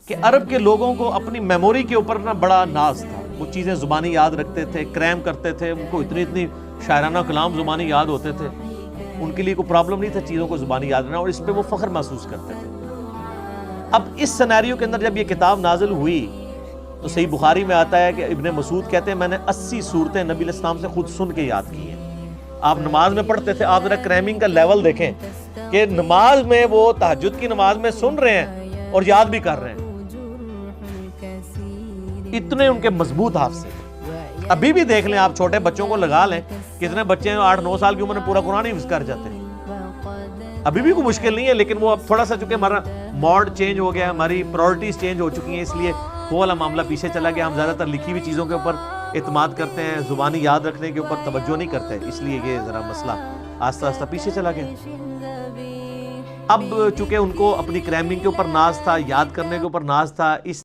کہ عرب کے لوگوں کو اپنی میموری کے اوپر نا بڑا ناز تھا، وہ چیزیں زبانی یاد رکھتے تھے، کریم کرتے تھے، ان کو اتنی شاعرانہ کلام زبانی یاد ہوتے تھے، ان کے لیے کوئی پرابلم نہیں تھا چیزوں کو زبانی یاد رکھنا، اور اس پہ وہ فخر محسوس کرتے تھے۔ اب اس سینیریو کے اندر جب یہ کتاب نازل ہوئی تو صحیح بخاری میں آتا ہے کہ ابن مسعود کہتے ہیں میں نے 80 صورتیں نبی علیہ السلام سے خود سن کے یاد کی ہیں۔ آپ نماز میں پڑھتے تھے، آپ ذرا کریمنگ کا لیول دیکھیں کہ نماز میں وہ تہجد کی نماز میں سن رہے ہیں اور یاد بھی کر رہے ہیں، اتنے ان کے مضبوط حافظے۔ ابھی بھی دیکھ لیں، آپ چھوٹے بچوں کو لگا لیں، کتنے بچے ہیں 8-9 سال کی عمر میں پورا قرآن حفظ کر جاتے ہیں، ابھی بھی کوئی مشکل نہیں ہے، لیکن وہ اب تھوڑا سا چونکہ ہمارا موڈ چینج ہو گیا، ہماری پرائورٹیز چینج ہو چکی ہیں، اس لیے وہ والا معاملہ پیچھے چلا گیا، ہم زیادہ تر لکھی ہوئی چیزوں کے اوپر اعتماد کرتے ہیں، زبانی یاد رکھنے کے اوپر توجہ نہیں کرتے، اس لیے یہ ذرا مسئلہ آہستہ آہستہ پیچھے چلا گیا۔ اب چونکہ ان کو اپنی کریمنگ کے اوپر ناز تھا، یاد کرنے کے اوپر ناز تھا، اس